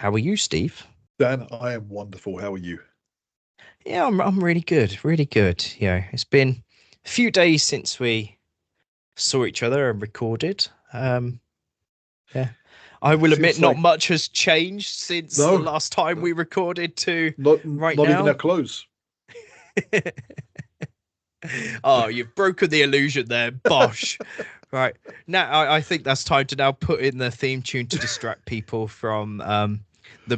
How are you, Steve? Dan, I am wonderful. How are you? Yeah, I'm really good, really good. It's been a few days since we saw each other and recorded. Yeah, I It will admit feels not like much has changed since the no, last time we recorded to not right not even our now. clothes. Oh, you've broken the illusion there, bosh. Right now, I think that's time to now put in the theme tune to distract people from Well, the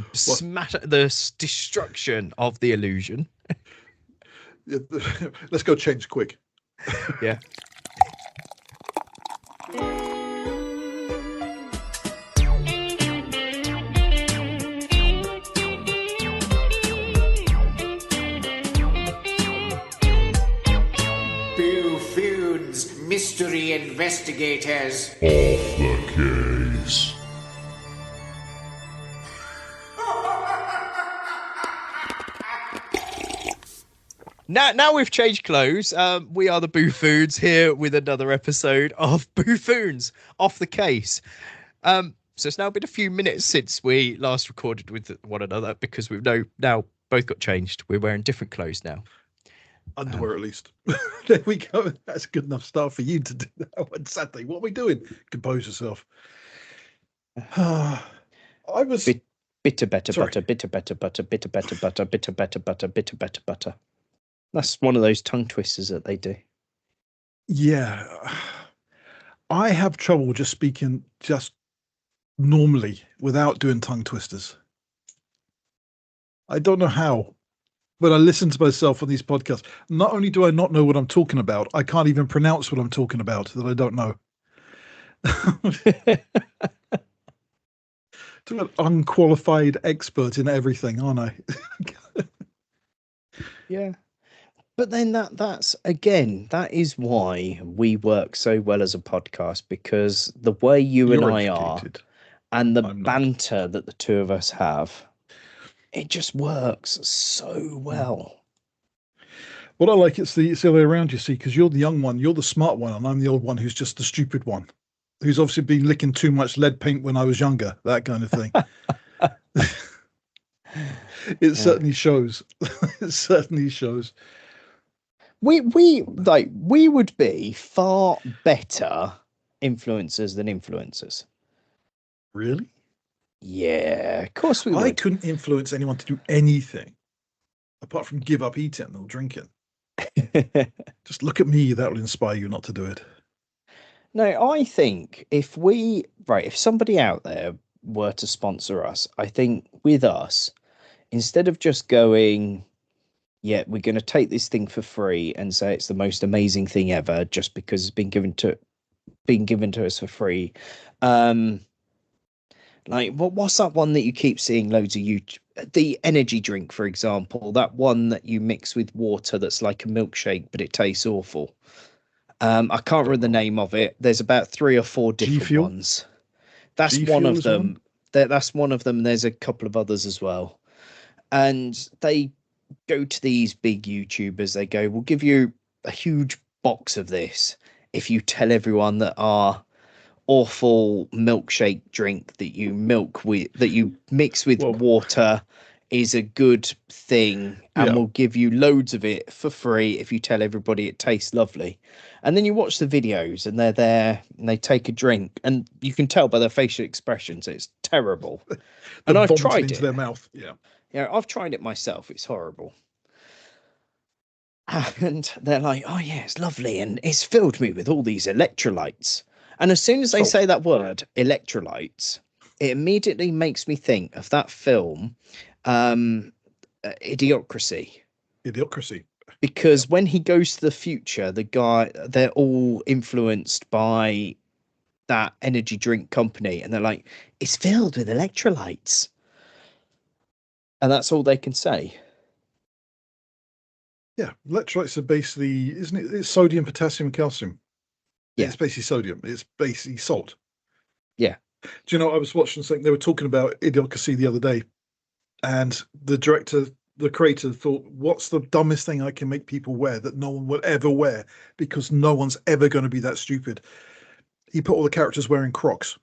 destruction of the illusion. let's go change quick. Yeah. Boo-Foons Mystery Investigators. Off the case. Now we've changed clothes. We are the Boo-Foons here with another episode of Boo-Foons Off the Case. So it's now been a few minutes since we last recorded with one another because we've now both got changed. We're wearing different clothes now. Underwear, at least. There we go. That's a good enough start for you to do that on Saturday. What are we doing? Compose yourself. I was Bitter better sorry. butter, bitter better butter, bitter better butter, bitter better butter, bitter better butter. That's one of those tongue twisters that they do. Yeah, I have trouble just speaking just normally without doing tongue twisters. I don't know how. When I listen to myself on these podcasts, not only do I not know what I'm talking about, I can't even pronounce what I'm talking about that I don't know. To an unqualified expert in everything, aren't I? Yeah. But then that's again, that is why we work so well as a podcast, because the way you and You're I are educated. and the I'm not. banter that the two of us have, it just works so well. What I like, it's the other way around, you see, because you're the young one, you're the smart one, and I'm the old one who's just the stupid one, who's obviously been licking too much lead paint when I was younger, that kind of thing. It certainly shows. It certainly shows. We would be far better influencers than influencers. Really? Yeah, of course we I would. couldn't influence anyone to do anything apart from give up eating or drinking. Just look at me, that will inspire you not to do it. No, I think if somebody out there were to sponsor us, I think with us, instead of just going, yeah, we're going to take this thing for free and say it's the most amazing thing ever just because it's been given to us for free. Like what's that one that you keep seeing loads of YouTube? The energy drink, for example, that one that you mix with water that's like a milkshake, but it tastes awful. I can't remember the name of it. There's about 3 or 4 G different Fuel? ones. That's G one Fuel of is one? them. That's one of them. There's a couple of others as well. And they go to these big YouTubers. They go, "We'll give you a huge box of this if you tell everyone that our awful milkshake drink that you mix with Well, water is a good thing, and yeah. we'll give you loads of it for free if you tell everybody it tastes lovely." And then you watch the videos and they're there and they take a drink and you can tell by their facial expressions it's terrible. They're And I've vomiting tried into it. their mouth. Yeah. I've tried it myself. It's horrible. And they're like, "Oh yeah, it's lovely and it's filled me with all these electrolytes." And as soon as they Salt. say that word, electrolytes, it immediately makes me think of that film, Idiocracy. Idiocracy. Yeah. Because when he goes to the future, they're all influenced by that energy drink company, and they're like, "It's filled with electrolytes," and that's all they can say. Yeah. Electrolytes are basically, isn't it? It's sodium, potassium, and calcium. Yeah, It's basically sodium. It's basically salt. yeah. Do you know, I was watching something, they were talking about Idiocracy the other day, and the director, the creator thought, what's the dumbest thing I can make people wear that no one will ever wear because no one's ever going to be that stupid? He put all the characters wearing Crocs.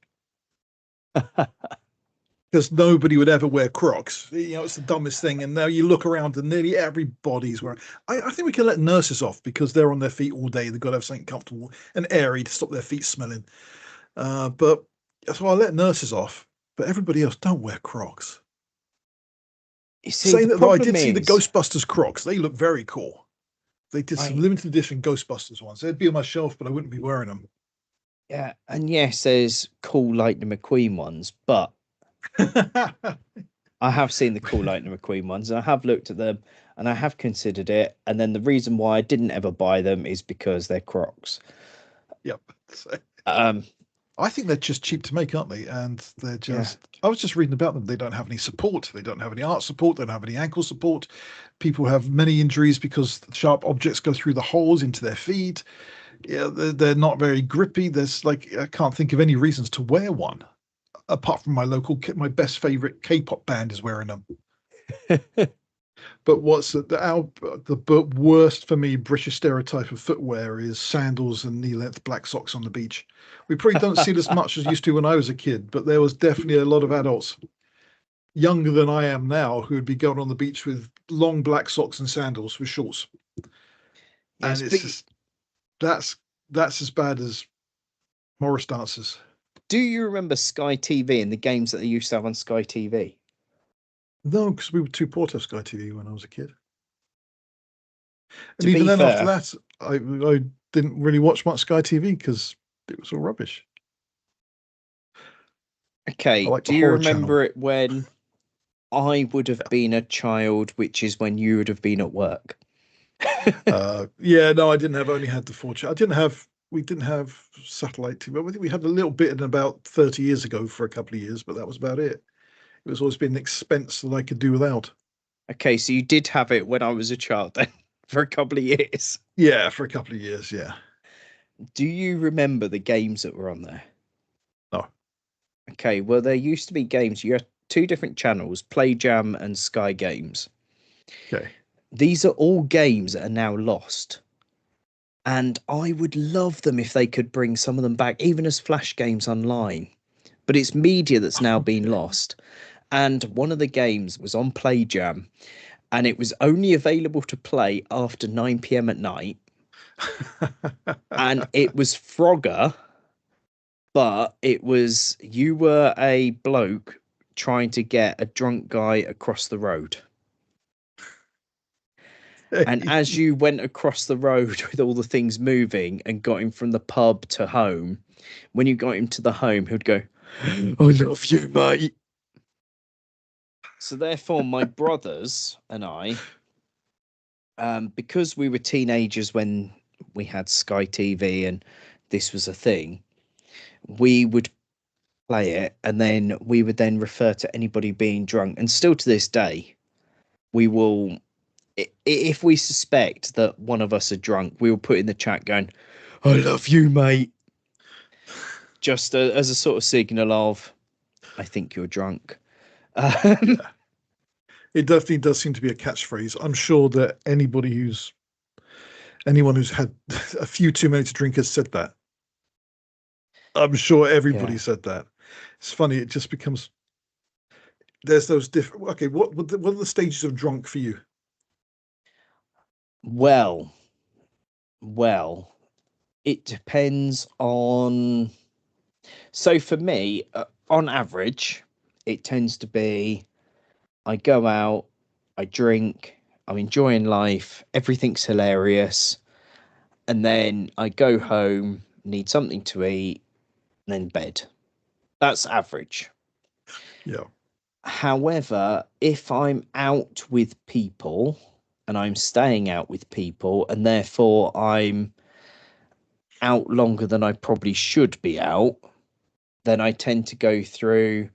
because nobody would ever wear Crocs. It's the dumbest thing. And now you look around and nearly everybody's wearing. I think we can let nurses off because they're on their feet all day. They've got to have something comfortable and airy to stop their feet smelling. But so I'll let nurses off. But everybody else, don't wear Crocs. You see, Saying the that, though, I problem did see the is, Ghostbusters Crocs. They look very cool. They did some limited edition Ghostbusters ones. They'd be on my shelf, but I wouldn't be wearing them. yeah, and yes, there's cool Lightning McQueen ones, but I have seen the cool Lightning McQueen ones, and I have looked at them, and I have considered it. And then the reason why I didn't ever buy them is because they're Crocs. Yep. So, I think they're just cheap to make, aren't they? And they're just. Yeah. I was just reading about them. They don't have any support. They don't have any arch support. They don't have any ankle support. People have many injuries because sharp objects go through the holes into their feet. Yeah, they're not very grippy. There's I can't think of any reasons to wear one, apart from my best favorite K-pop band is wearing them. But what's the worst for me British stereotype of footwear is sandals and knee-length black socks on the beach. We probably don't see it as much as used to when I was a kid, but there was definitely a lot of adults younger than I am now who would be going on the beach with long black socks and sandals with shorts. Yes, and it's just that's as bad as Morris dancers. Do you remember Sky TV and the games that they used to have on Sky TV? No, because we were too poor to have Sky TV when I was a kid. And even then, after that, I didn't really watch much Sky TV because it was all rubbish. Okay, do you remember it when I would have been a child, which is when you would have been at work? Yeah, no, I didn't have. Only had the 4G. We didn't have satellite TV. I think we had a little bit in about 30 years ago for a couple of years, but that was about it. It was always been an expense that I could do without. Okay, so you did have it when I was a child then, for a couple of years? Yeah, for a couple of years, yeah. Do you remember the games that were on there? No. Okay, well, there used to be games. You had two different channels, Play Jam and Sky Games. Okay. These are all games that are now lost. And I would love them if they could bring some of them back, even as flash games online. But it's media that's now been lost. And one of the games was on Play Jam, and it was only available to play after 9 p.m. at night. And it was Frogger, but you were a bloke trying to get a drunk guy across the road. And as you went across the road with all the things moving and got him from the pub to home, when you got him to the home, he'd go, "I love you, mate." So therefore, my brothers and I, because we were teenagers when we had Sky TV and this was a thing, we would play it, and then we would then refer to anybody being drunk. And still to this day, we will, if we suspect that one of us are drunk, we will put in the chat going, "I love you, mate." Just as a sort of signal of, I think you're drunk. Yeah. It definitely does seem to be a catchphrase. I'm sure that anyone who's had a few too many to drink has said that. I'm sure everybody said that. It's funny. It just becomes, there's those different. Okay, what are the stages of drunk for you? Well, it depends on. So for me, on average, it tends to be, I go out, I drink, I'm enjoying life, everything's hilarious, and then I go home, need something to eat, and then bed. That's average. Yeah. However, if I'm out with people and I'm staying out with people, and therefore I'm out longer than I probably should be out, then I tend to go through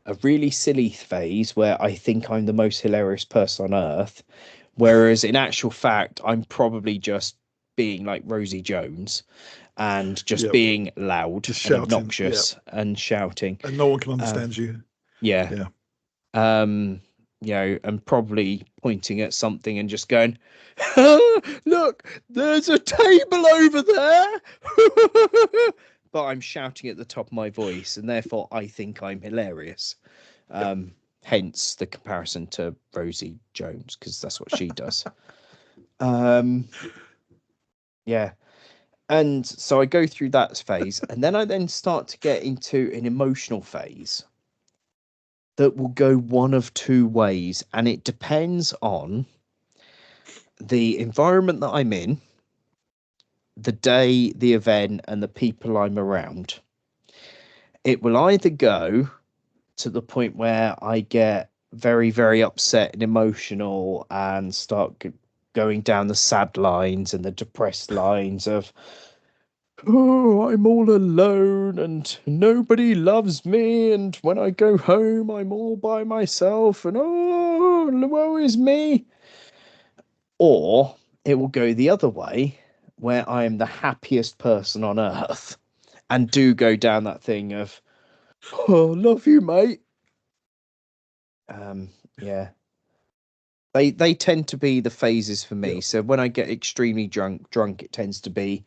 a really silly phase where I think I'm the most hilarious person on earth, whereas in actual fact I'm probably just being like Rosie Jones and just being loud and shouting, obnoxious and shouting, and no one can understand you. And probably pointing at something and just going, "Look, there's a table over there." But I'm shouting at the top of my voice, and therefore I think I'm hilarious. Hence the comparison to Rosie Jones, because that's what she does. Yeah. And so I go through that phase, and then I start to get into an emotional phase that will go one of two ways, and it depends on the environment that I'm in, the day, the event, and the people I'm around. It will either go to the point where I get very, very upset and emotional and start going down the sad lines and the depressed lines of, oh, I'm all alone and nobody loves me, and when I go home I'm all by myself, and oh, woe is me. Or it will go the other way, where I am the happiest person on earth and do go down that thing of, oh, love you, mate. Yeah. They tend to be the phases for me. So when I get extremely drunk, it tends to be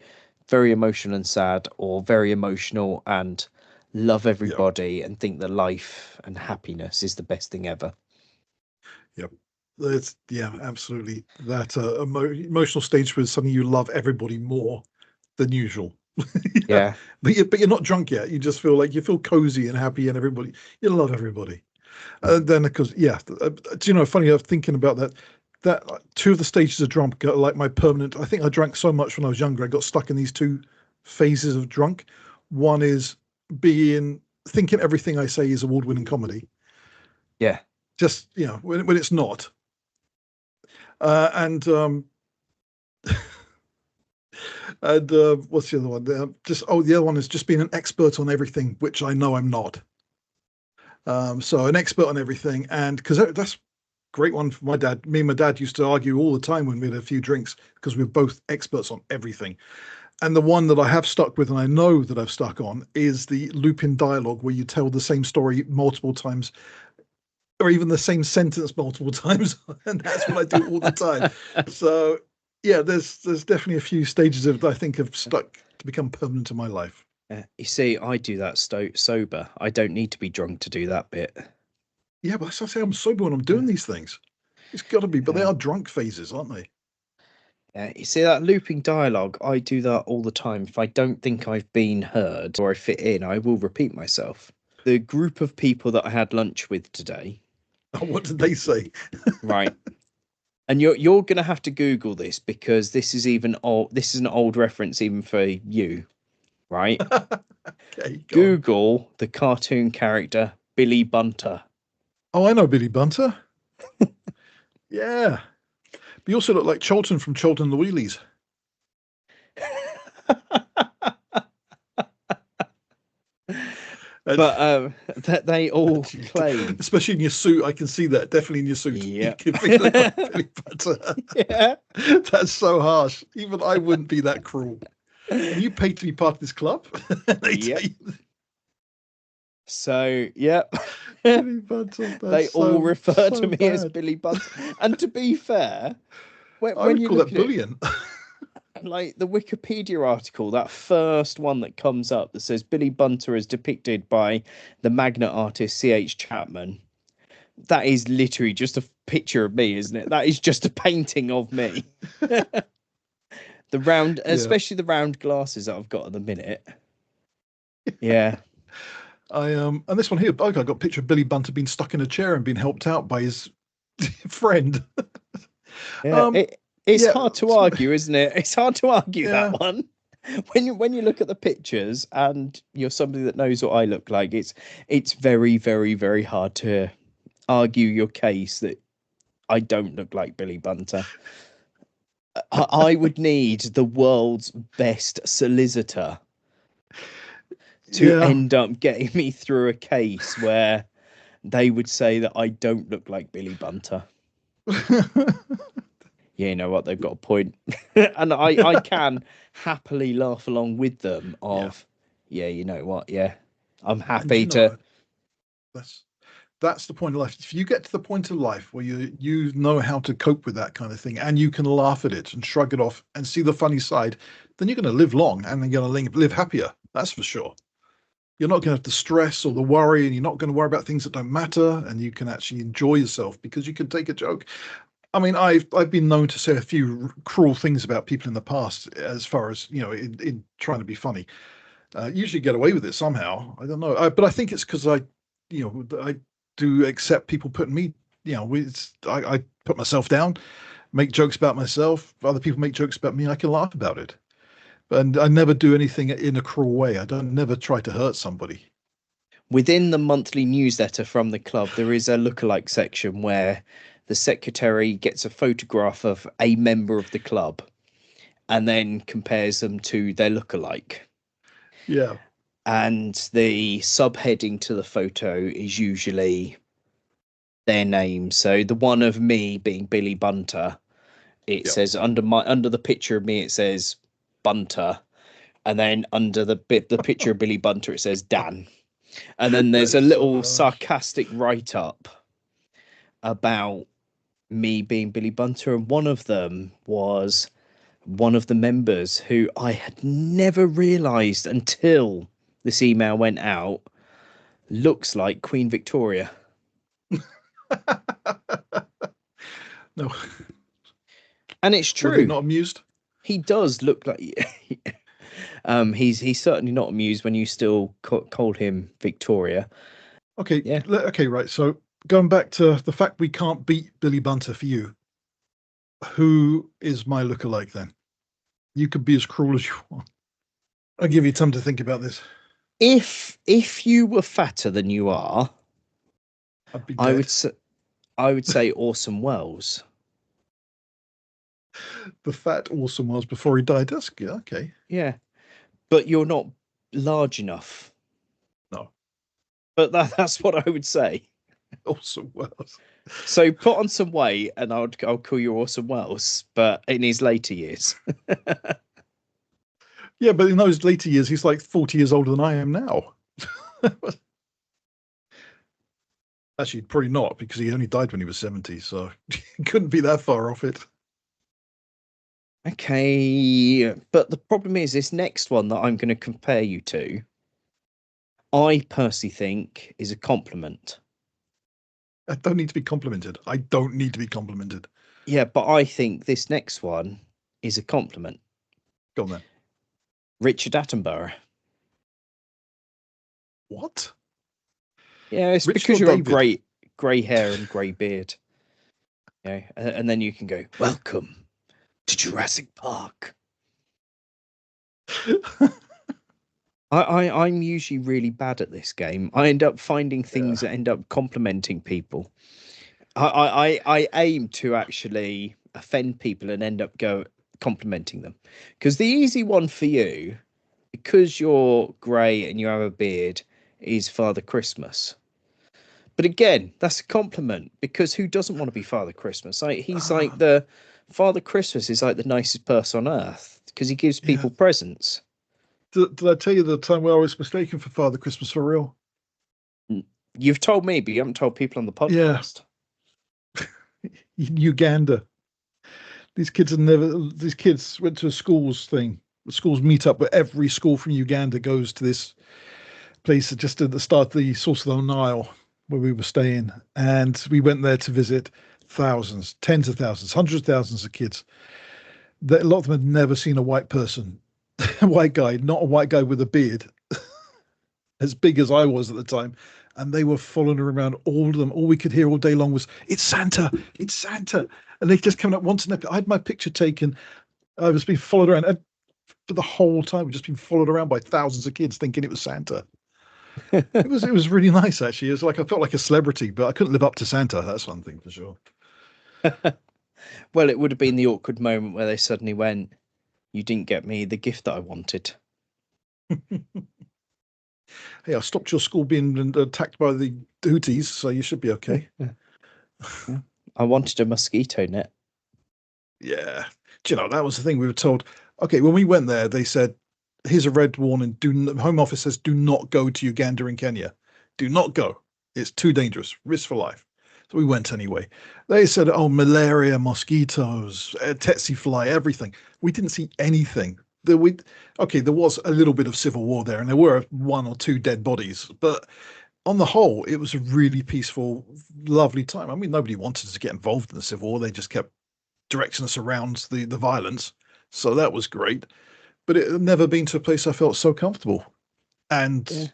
very emotional and sad, or very emotional and love everybody and think that life and happiness is the best thing ever. Yep. It's, absolutely. That emotional stage where suddenly you love everybody more than usual. Yeah. But you're not drunk yet. You just feel like you feel cozy and happy, and you love everybody. And then, of course, funny, I'm thinking about that two of the stages of drunk are like my permanent. I think I drank so much when I was younger, I got stuck in these two phases of drunk. One is thinking everything I say is award-winning comedy. Yeah. Just, when it's not. And what's the other one? The other one is just being an expert on everything, which I know I'm not. So an expert on everything, and because that's a great one for my dad. Me and my dad used to argue all the time when we had a few drinks, because we were both experts on everything. And the one that I have stuck with, and I know that I've stuck on, is the loop-in dialogue, where you tell the same story multiple times, or even the same sentence multiple times, and that's what I do all the time. So yeah, there's definitely a few stages of, I think, have stuck to become permanent in my life. You see, I do that sober. I don't need to be drunk to do that bit. Yeah, but as I say, I'm sober when I'm doing these things. It's got to be, but they are drunk phases, aren't they? Yeah, you see that looping dialogue? I do that all the time. If I don't think I've been heard or I fit in, I will repeat myself. The group of people that I had lunch with today. What did they say? Right. And you're gonna have to Google this, because this is an old reference even for you, right? Okay, Google the cartoon character Billy Bunter. Oh, I know Billy Bunter. Yeah. But you also look like Cholton from Cholton the Wheelies. But that they all claim, especially in your suit, I can see that definitely in your suit. Yeah, like Billy Bunter. Yeah, that's so harsh. Even I wouldn't be that cruel. And you paid to be part of this club. Yep. So yep, Billy Bunter. They all refer to me as Billy Bunter. And to be fair, when you call look that bullying. Like the Wikipedia article, that first one that comes up that says Billy Bunter is depicted by the magnet artist C.H. Chapman, that is literally just a picture of me, isn't it? That is just a painting of me. The round, especially the round glasses that I've got at the minute. Yeah. And this one here, I got a picture of Billy Bunter being stuck in a chair and being helped out by his friend. Yeah, it's hard to argue, isn't it? It's hard to argue that one. When you look at the pictures and you're somebody that knows what I look like, it's very, very, very hard to argue your case that I don't look like Billy Bunter. I would need the world's best solicitor to end up getting me through a case where they would say that I don't look like Billy Bunter. Yeah, you know what? They've got a point. And I can happily laugh along with them of, you know what? Yeah, I'm happy to. That's the point of life. If you get to the point of life where you know how to cope with that kind of thing, and you can laugh at it and shrug it off and see the funny side, then you're going to live long and you're going to live happier. That's for sure. You're not going to have the stress or the worry, and you're not going to worry about things that don't matter, and you can actually enjoy yourself because you can take a joke. I mean, I've been known to say a few cruel things about people in the past, as far as in trying to be funny. Usually get away with it somehow. I don't know, but I think it's because I do accept people putting me. I put myself down, make jokes about myself. Other people make jokes about me, and I can laugh about it. And I never do anything in a cruel way. I don't never try to hurt somebody. Within the monthly newsletter from the club, there is a lookalike section where the secretary gets a photograph of a member of the club and then compares them to their lookalike. Yeah. And the subheading to the photo is usually their name. So the one of me being Billy Bunter, it says under the picture of me, it says Bunter, and then under the picture of Billy Bunter, it says Dan. And then there's a little sarcastic write-up about me being Billy Bunter, and one of them was one of the members who I had never realised until this email went out looks like Queen Victoria. No. And it's true. Were they not amused? He does look like he's certainly not amused when you still call him Victoria. Okay. Yeah. Okay. Right. So going back to the fact we can't beat Billy Bunter for you, who is my lookalike then? You could be as cruel as you want. I'll give you time to think about this. If you were fatter than you are, I'd be dead. I would say Orson Welles. The fat Orson Welles before he died. That's good. Okay. Yeah, but you're not large enough. No. But that's what I would say. Orson Welles. So put on some weight, and I'll call you Orson Welles, but in his later years. Yeah, but in those later years, he's like 40 years older than I am now. Actually, probably not, because he only died when he was 70, so he couldn't be that far off it. Okay, but the problem is this next one that I'm going to compare you to, I personally think is a compliment. I don't need to be complimented. I don't need to be complimented. Yeah, but I think this next one is a compliment. Go on then. Richard Attenborough. What? Yeah, it's Richard because or you've got David? grey hair and grey beard. Yeah, and then you can go, welcome to Jurassic Park. I'm usually really bad at this game. I end up finding things that end up complimenting people. I aim to actually offend people and end up complimenting them. Because the easy one for you, because you're grey and you have a beard, is Father Christmas. But again, that's a compliment, because who doesn't want to be Father Christmas? Like he's like the Father Christmas is like the nicest person on earth because he gives people presents. Did I tell you the time where I was mistaken for Father Christmas for real? You've told me, but you haven't told people on the podcast. In Uganda. These kids went to a schools thing, a schools meetup where every school from Uganda goes to this place just at the start of the source of the Nile where we were staying. And we went there to visit thousands, tens of thousands, hundreds of thousands of kids. A lot of them had never seen a white person, a white guy, not a white guy with a beard, as big as I was at the time. And they were following around, all of them. All we could hear all day long was, it's Santa, it's Santa. And they just coming up once and I had my picture taken. I was being followed around. And for the whole time, we've just been followed around by thousands of kids thinking it was Santa. It was really nice, actually. It was like I felt like a celebrity, but I couldn't live up to Santa. That's one thing for sure. Well, it would have been the awkward moment where they suddenly went, you didn't get me the gift that I wanted. Hey, I stopped your school being attacked by the Houthis, so you should be okay. Yeah. I wanted a mosquito net. Yeah. Do you know, that was the thing we were told. Okay, when we went there, they said, here's a red warning. Home Office says, do not go to Uganda and Kenya. Do not go. It's too dangerous. Risk for life. So we went anyway. They said, oh, malaria, mosquitoes, tsetse fly, everything. We didn't see anything. there was a little bit of civil war there, and there were 1 or 2 dead bodies, but on the whole, it was a really peaceful, lovely time. I mean, nobody wanted to get involved in the civil war; they just kept directing us around the violence, so that was great. But it had never been to a place I felt so comfortable, and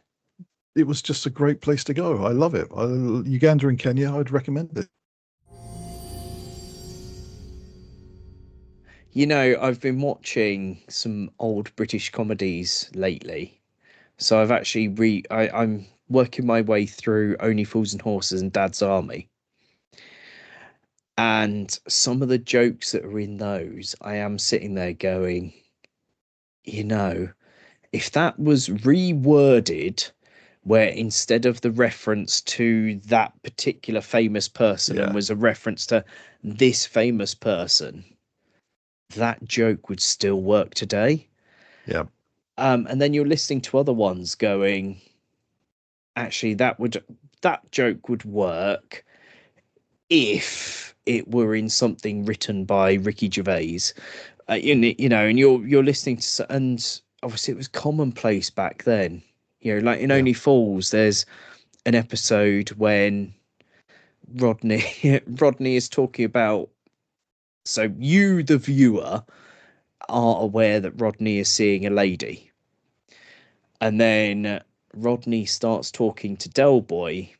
it was just a great place to go. I love it. Uganda and Kenya, I'd recommend it. You know, I've been watching some old British comedies lately. So I've actually I'm working my way through Only Fools and Horses and Dad's Army. And some of the jokes that are in those, I am sitting there going, you know, if that was reworded, where instead of the reference to that particular famous person and was a reference to this famous person, that joke would still work today. Yeah. And then you're listening to other ones going, actually, that joke would work if it were in something written by Ricky Gervais. You know, and you're listening to, and obviously it was commonplace back then. You know, like in Only Fools, there's an episode when Rodney is talking about. So you, the viewer, are aware that Rodney is seeing a lady. And then Rodney starts talking to Del Boy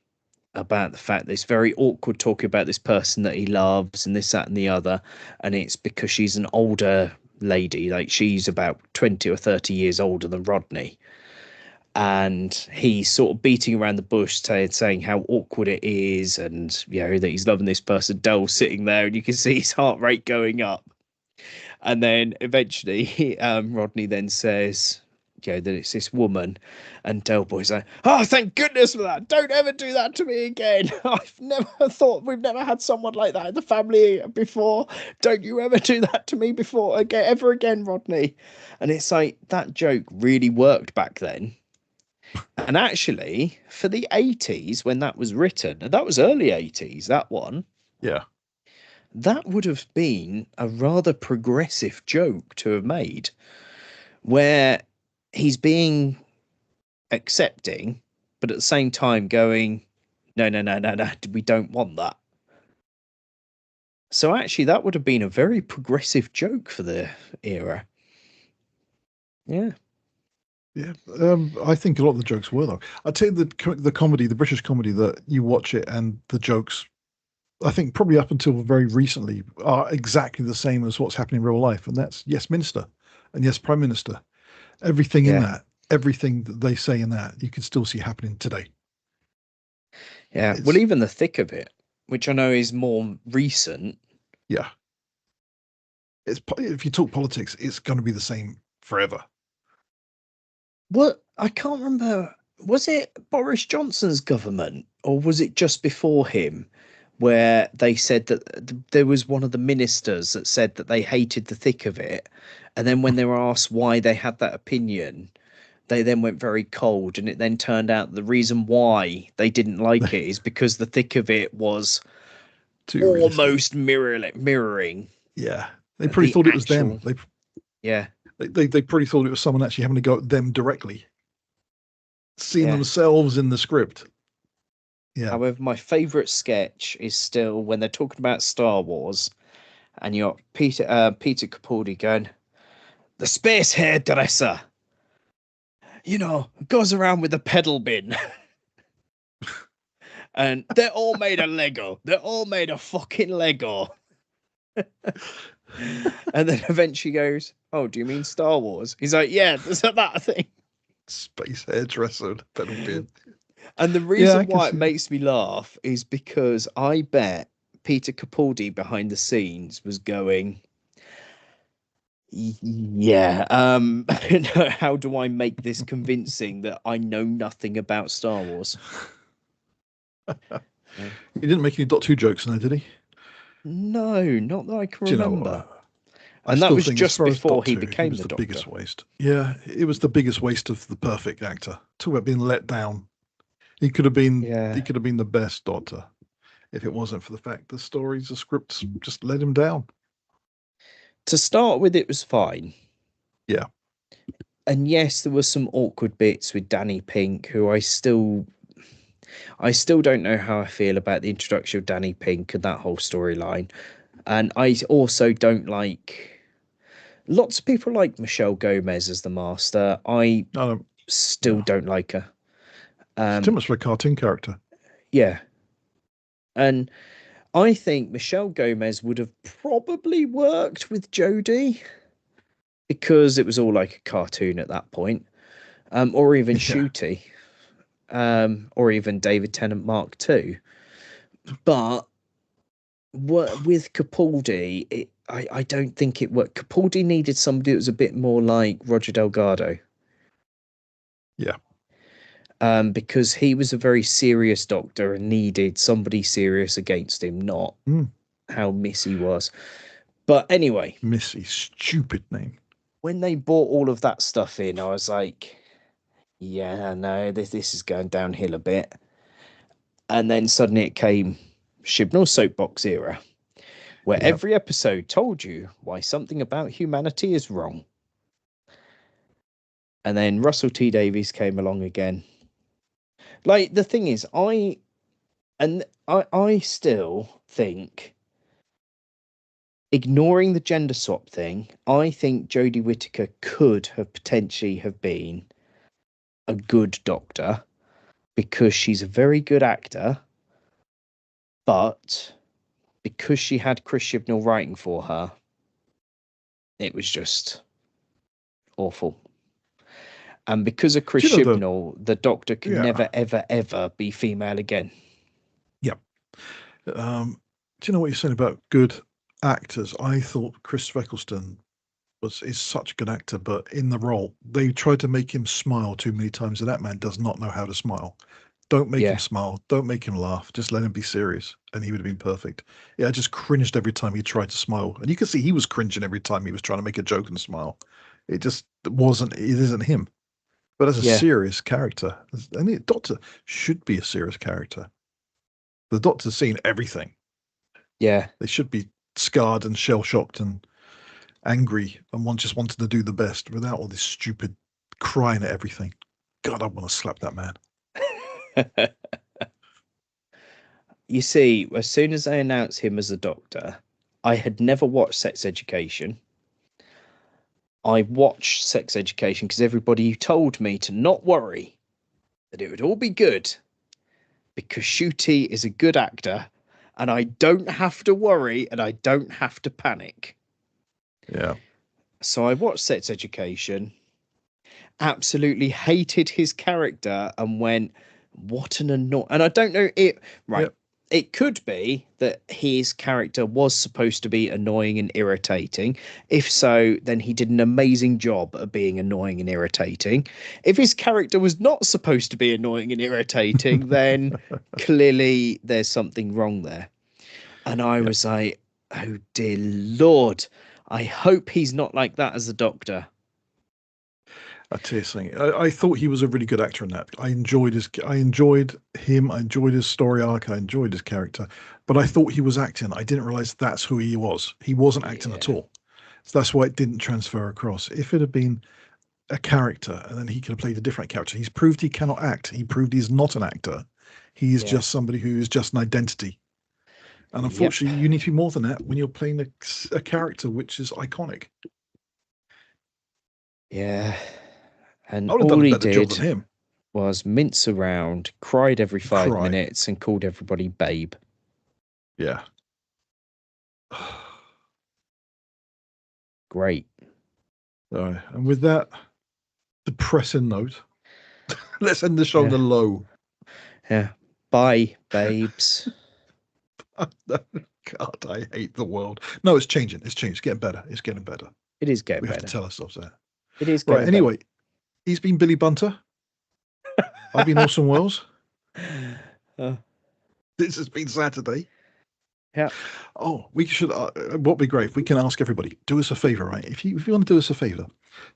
about the fact that it's very awkward talking about this person that he loves and this, that, and the other. And it's because she's an older lady, like she's about 20 or 30 years older than Rodney. And he's sort of beating around the bush, saying how awkward it is, and you know that he's loving this person. Del's sitting there, and you can see his heart rate going up. And then eventually, Rodney then says, you know, that it's this woman, and Del Boy's like, "Oh, thank goodness for that! Don't ever do that to me again. We've never had someone like that in the family before. Don't you ever do that to me ever again, Rodney." And it's like that joke really worked back then. And actually, for the 80s, when that was written, and that was early 80s, that one. Yeah. That would have been a rather progressive joke to have made, where he's being accepting, but at the same time going, no, we don't want that. So actually, that would have been a very progressive joke for the era. Yeah. Yeah, I think a lot of the jokes were though. I'd say the comedy, the British comedy, that you watch it and the jokes, I think probably up until very recently, are exactly the same as what's happening in real life, and that's Yes Minister and Yes Prime Minister. Everything in that, everything that they say in that, you can still see happening today. Yeah, well, even the thick of it, which I know is more recent. Yeah, if you talk politics, it's going to be the same forever. What? I can't remember. Was it Boris Johnson's government, or was it just before him, where they said that there was one of the ministers that said that they hated the thick of it, and then when they were asked why they had that opinion, they then went very cold, and it then turned out the reason why they didn't like it is because the thick of it was almost mirroring. Yeah, they probably thought it was them. They probably thought it was someone actually having to go at them directly, seeing themselves in the script. Yeah. However, my favourite sketch is still when they're talking about Star Wars, and you're Peter Capaldi going, "The space hairdresser, you know, goes around with a pedal bin." And they're all made of Lego. They're all made of fucking Lego. And then eventually goes, "Oh, do you mean Star Wars?" He's like, "Yeah, there's that thing." Space hairdresser, pedal bin. And the reason why it makes me laugh is because I bet Peter Capaldi behind the scenes was going, "Yeah, how do I make this convincing that I know nothing about Star Wars?" He didn't make any Dot 2 jokes in there, did he? No, not that I can remember. And that was just before he became the Doctor. Biggest waste. Yeah, it was the biggest waste of the perfect actor. Talk about being let down. He could have been. Yeah. He could have been the best Doctor if it wasn't for the fact the stories, the scripts just let him down. To start with, it was fine. Yeah. And yes, there were some awkward bits with Danny Pink, who I still don't know how I feel about the introduction of Danny Pink and that whole storyline. And I also don't like. Lots of people like Michelle Gomez as the master. I still don't like her. It's too much for a cartoon character. Yeah. And I think Michelle Gomez would have probably worked with Jodie because it was all like a cartoon at that point. Or even Shooty. Or even David Tennant Mark II. But with Capaldi, I don't think it worked. Capaldi needed somebody that was a bit more like Roger Delgado. Yeah. Because he was a very serious doctor and needed somebody serious against him, not how Missy was. But anyway. Missy, stupid name. When they bought all of that stuff in, I was like, yeah, no, this is going downhill a bit. And then suddenly it came Chibnall's Soapbox era, where every episode told you why something about humanity is wrong. And then Russell T Davies came along again. Like, the thing is, I still think, ignoring the gender swap thing, I think Jodie Whittaker could have potentially have been a good doctor because she's a very good actor, but because she had Chris Chibnall writing for her, it was just awful. And because of Chris Chibnall, the Doctor can never, ever, ever be female again. Yeah. Do you know what you're saying about good actors? I thought Chris Eccleston is such a good actor, but in the role, they tried to make him smile too many times, and that man does not know how to smile. Don't make him smile. Don't make him laugh. Just let him be serious, and he would have been perfect. Yeah, I just cringed every time he tried to smile. And you can see he was cringing every time he was trying to make a joke and smile. It isn't him. But as a serious character, I mean, Doctor should be a serious character. The Doctor's seen everything. Yeah. They should be scarred and shell-shocked and angry and one just wanted to do the best without all this stupid crying at everything. God, I want to slap that man. You see, as soon as they announced him as a Doctor, I had never watched Sex Education. I watched Sex Education because everybody told me to not worry, that it would all be good, because Shooty is a good actor, and I don't have to worry, and I don't have to panic. Yeah. So I watched Sex Education, absolutely hated his character, and went, what an annoying... And I don't know it... Right. Yep. It could be that his character was supposed to be annoying and irritating. If so, then he did an amazing job of being annoying and irritating. If his character was not supposed to be annoying and irritating, then clearly there's something wrong there. And I was like, oh dear Lord, I hope he's not like that as a Doctor. I tell you something. I thought he was a really good actor in that. I enjoyed him. I enjoyed his story arc. I enjoyed his character. But I thought he was acting. I didn't realize that's who he was. He wasn't acting at all. So that's why it didn't transfer across. If it had been a character, and then he could have played a different character. He's proved he cannot act. He proved he's not an actor. He is just somebody who is just an identity. And unfortunately, you need to be more than that when you're playing a character which is iconic. Yeah. And all he did was mince around, cried every 5 minutes, and called everybody babe. Yeah. Great. All right. And with that depressing note, let's end the show on a low. Yeah. Bye, babes. God, I hate the world. No, it's changing. It's changing. It's getting better. It's getting better. It is getting better. We have to tell ourselves that. It is getting better. Anyway, he's been Billy Bunter. I've been Orson Welles. This has been Saturday. Yeah. Oh, we should. What would be great if we can ask everybody, do us a favor, right? If you want to do us a favor,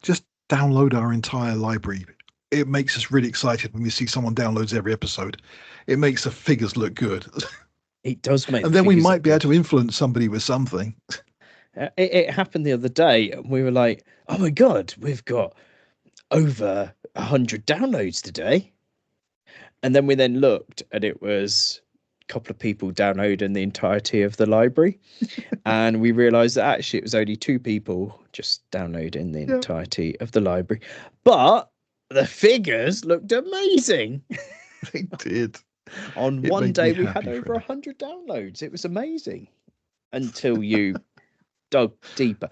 just download our entire library. It makes us really excited when we see someone downloads every episode. It makes the figures look good. It does make. And then we might be able to influence somebody with something. It happened the other day, and we were like, "Oh my god, we've got over 100 downloads today." And then we looked, and it was a couple of people downloading the entirety of the library, and we realised that actually it was only 2 people just downloading the entirety of the library, but the figures looked amazing. They did. On one day, we had over 100 downloads. It was amazing until you dug deeper.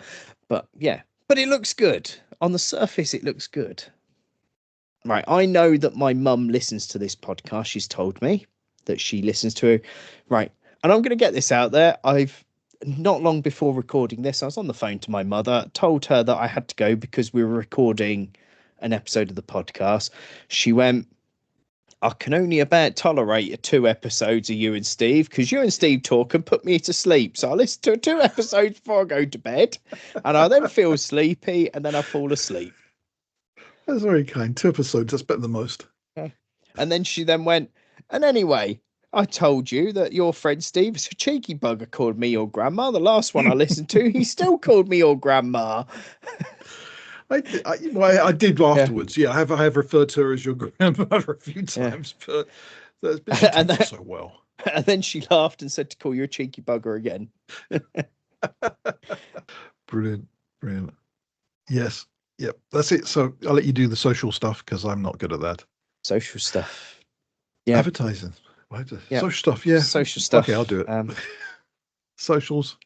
But yeah, but it looks good. On the surface, it looks good. Right. I know that my mum listens to this podcast. She's told me that she listens to it. Right. And I'm going to get this out there. I've not long before recording this, I was on the phone to my mother, told her that I had to go because we were recording an episode of the podcast. She went, "I can only about tolerate 2 episodes of you and Steve, because you and Steve talk and put me to sleep. So I listen to 2 episodes before I go to bed, and I then feel sleepy, and then I fall asleep." That's very kind. 2 episodes, that's better than most. And then she then went, "And anyway, I told you that your friend Steve is a cheeky bugger, called me your grandma. The last one I listened to, he still called me your grandma." I did afterwards. Yeah, I have referred to her as your grandmother a few times, but that's been so well. And then she laughed and said to call you a cheeky bugger again. Brilliant. Yes. Yep. That's it. So I'll let you do the social stuff because I'm not good at that. Social stuff. Yeah. Advertising. Social stuff. Yeah. Social stuff. Okay, I'll do it. Socials.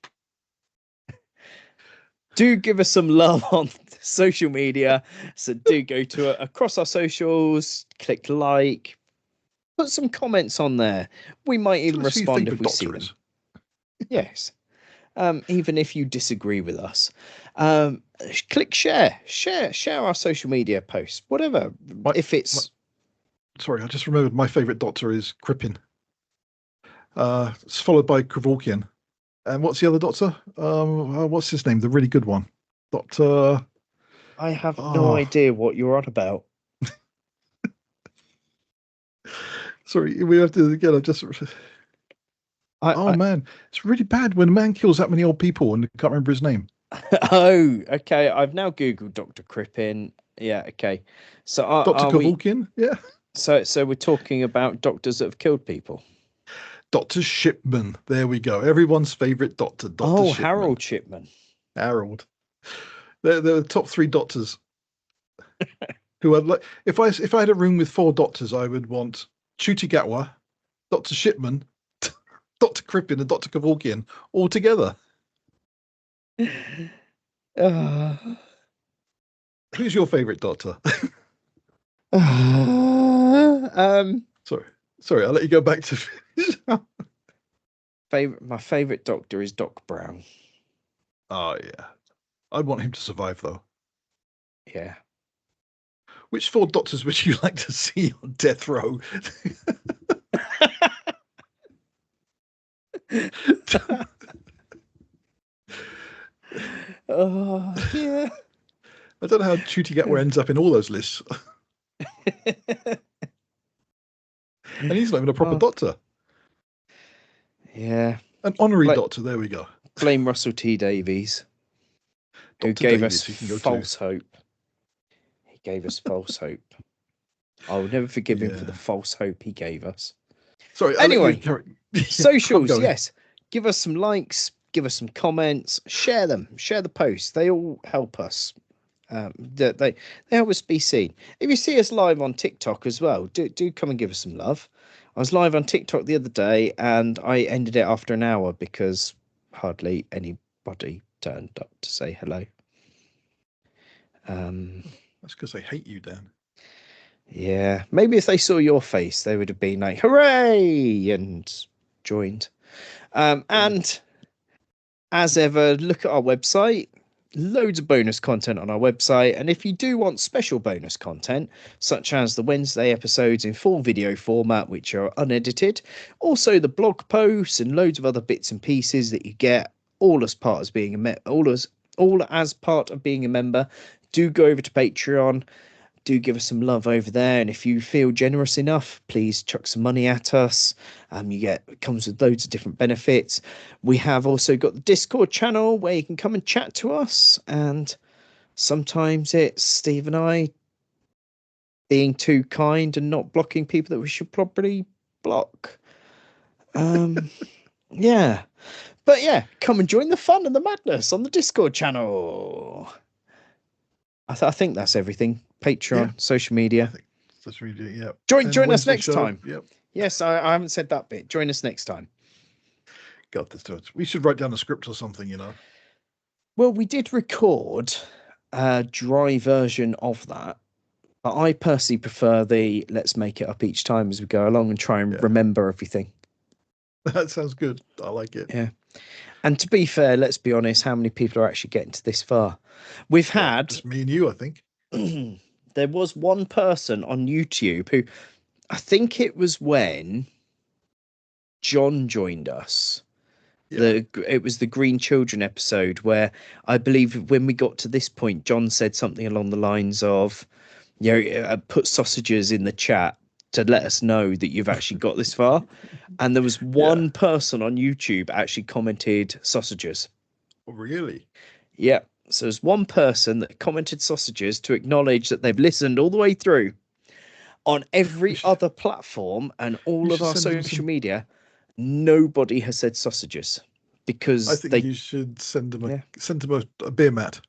Do give us some love on social media. So do go to across our socials, click like, put some comments on there. We might even respond if we see them. Yes. Even if you disagree with us. Click share our social media posts, whatever. Sorry, I just remembered my favourite doctor is Crippen. It's followed by Kevorkian. And what's the other doctor? What's his name? The really good one. Doctor... I have no idea what you're on about. Sorry, we have to again. Man, it's really bad when a man kills that many old people and can't remember his name. Oh, okay. I've now Googled Dr. Crippen. Yeah, okay. So Dr. Kevorkian, yeah. So we're talking about doctors that have killed people. Dr. Shipman. There we go. Everyone's favourite doctor. Dr. Shipman. Harold Shipman. Harold. They're the top 3 doctors. Who I'd like. If I had a room with 4 doctors, I would want Chuti Gatwa, Dr. Shipman, Dr. Crippen, and Dr. Kevorkian all together. Who's your favourite doctor? Sorry, I'll let you go back to my favourite doctor is Doc Brown. Oh yeah. I'd want him to survive though. Yeah. Which 4 doctors would you like to see on death row? Oh yeah. I don't know how Chuti Gatwa ends up in all those lists. And he's not even a proper doctor. Yeah. An honorary doctor, there we go. Blame Russell T Davies, who gave us false hope. He gave us false hope. I will never forgive him for the false hope he gave us. Sorry. Anyway, socials, yes. Give us some likes, give us some comments, share them, share the posts. They all help us. They help us be seen. If you see us live on TikTok as well, do come and give us some love. I was live on TikTok the other day and I ended it after an hour because hardly anybody turned up to say hello. That's because they hate you, Dan. Yeah, maybe if they saw your face, they would have been like, hooray, and joined. And as ever, look at our website. Loads of bonus content on our website. And if you do want special bonus content, such as the Wednesday episodes in full video format, which are unedited, also the blog posts and loads of other bits and pieces that you get, all as part of being a member, do go over to Patreon. do give us some love over there. And if you feel generous enough, please chuck some money at us. It comes with loads of different benefits. We have also got the Discord channel where you can come and chat to us. And sometimes it's Steve and I being too kind and not blocking people that we should probably block. Yeah. But yeah, come and join the fun and the madness on the Discord channel. I think that's everything. Patreon, social media. Social media, yeah. Join us next time. Yep. Yes, I haven't said that bit. Join us next time. Got this to it. We should write down a script or something, Well, we did record a dry version of that. But I personally prefer the let's make it up each time as we go along and try and remember everything. That sounds good. I like it. Yeah. And to be fair, let's be honest, how many people are actually getting to this far? We've had... Just me and you, I think. There was one person on YouTube who... I think it was when John joined us. Yeah. It was the Green Children episode where I believe when we got to this point, John said something along the lines of, put sausages in the chat to let us know that you've actually got this far. And there was one person on YouTube actually commented sausages. Oh, really? Yeah. So there's one person that commented sausages to acknowledge that they've listened all the way through. On every other platform and all of our social media, nobody has said sausages because I think you should send them a beer mat.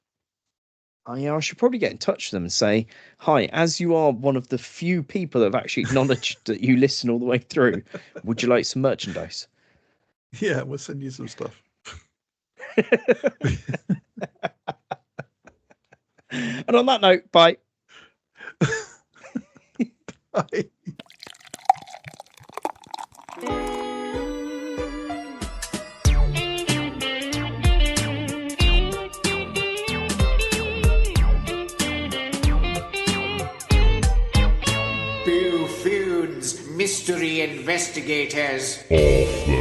I should probably get in touch with them and say, hi, as you are one of the few people that have actually acknowledged that you listen all the way through, would you like some merchandise? Yeah, we'll send you some stuff. And on that note, bye. Bye. Boo-Foons Mystery Investigators. Off the